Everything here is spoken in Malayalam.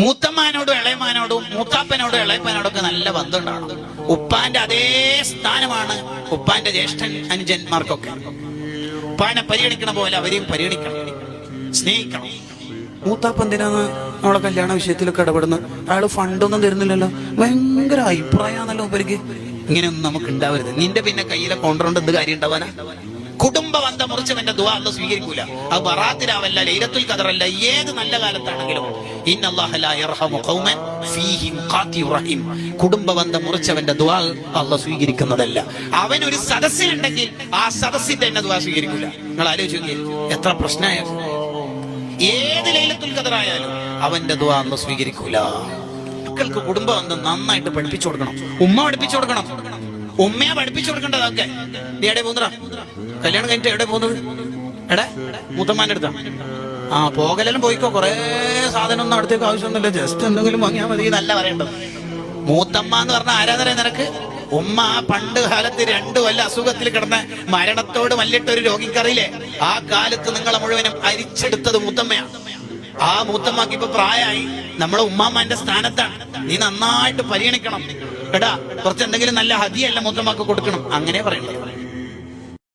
മൂത്തമ്മാനോടും ഇളയമാനോടും മൂത്താപ്പനോടും ഇളയപ്പനോടൊക്കെ നല്ല ബന്ധം ഉണ്ടാവണം. ഉപ്പാന്റെ അതേ സ്ഥാനമാണ് ഉപ്പാന്റെ ജ്യേഷ്ഠൻ അനുജന്മാർക്കൊക്കെ. ഉപ്പാനെ പരിഗണിക്കണ പോലെ അവരെയും പരിഗണിക്കണം, സ്നേഹിക്കണം. മൂത്താപ്പ എന്തിനാണ് നമ്മളെ കല്യാണ വിഷയത്തിലൊക്കെ ഇടപെടുന്നത്? അയാള് ഫണ്ടൊന്നും തരുന്നില്ലല്ലോ, ഭയങ്കര അഭിപ്രായമാണല്ലോ ഉപരിക്ക്. ഇങ്ങനെയൊന്നും നമുക്ക് ഉണ്ടാവരുത്. നിന്റെ പിന്നെ കയ്യിലെ കൊണ്ടുകൊണ്ട് എന്ത് കാര്യം ഉണ്ടാവാനാ? കുടുംബ ബന്ധം മുറിച്ചവന്റെ ദുആ അല്ലാഹു സ്വീകരിക്കൂല. അത് ബറാത്തിലാവല്ല, ലൈലത്തുൽ ഖദറല്ല, ഏത് നല്ല കാലത്താണെങ്കിലും ഇന്നല്ലാഹ ലാ യർഹമു ഖൗമൻ ഫീഹിം ഖാതിഉർ റഹീം. കുടുംബ ബന്ധം മുറിച്ചവന്റെ ദുആ അല്ലാഹു സ്വീകരിക്കുന്നതല്ല. അവൻ ഒരു സദസ്സിലുണ്ടെങ്കിൽ ആ സദസ്സിന്റെ തന്നെ ദുആ സ്വീകരിക്കൂല. നിങ്ങൾ ആലോചിച്ച് നോക്കിയേ, എത്ര പ്രശ്നമായ. ഏത് ലൈലത്തുൽ ഖദറായാലും അവന്റെ ദുആ അല്ലാഹു സ്വീകരിക്കൂല. മക്കൾക്ക് കുടുംബ ബന്ധം നന്നായിട്ട് പഠിപ്പിച്ചു കൊടുക്കണം. ഉമ്മ പഠിപ്പിച്ചു കൊടുക്കണം, ഉമ്മയെ പഠിപ്പിച്ചു കൊടുക്കേണ്ടതൊക്കെ. നീ എവിടെ പോകുന്നടാ? കല്യാണം കഴിഞ്ഞിട്ട് എവിടെ പോകുന്നത്? എടെ മൂത്തമ്മാന്റെ അടുത്താ? ആ, പോകലെല്ലാം പോയിക്കോ. കുറെ സാധനം ഒന്നും അടുത്തേക്ക് ആവശ്യമൊന്നുമില്ല, ജസ്റ്റ് എന്തെങ്കിലും വാങ്ങിയാൽ മതി എന്നല്ല പറയേണ്ടത്. മൂത്തമ്മ എന്ന് പറഞ്ഞാൽ ആരാധന നിനക്ക്? ഉമ്മ പണ്ട് കാലത്ത് 2 കൊല്ലം അസുഖത്തിൽ കിടന്ന മരണത്തോട് മല്ലിട്ടൊരു രോഗിക്കറിയില്ലേ? ആ കാലത്ത് നിങ്ങളെ മുഴുവനും അരിച്ചെടുത്തത് മൂത്തമ്മയാണ്. ആ മൂത്തമ്മക്ക് ഇപ്പൊ പ്രായമായി, നമ്മളെ ഉമ്മാമ്മന്റെ സ്ഥാനത്താണ്. നീ നന്നായിട്ട് പരിഗണിക്കണം. എടാ, കുറച്ച് എന്തെങ്കിലും നല്ല ഹദിയല്ല മൂത്തമ്മക്ക് കൊടുക്കണം, അങ്ങനെ പറയണ്ടേ.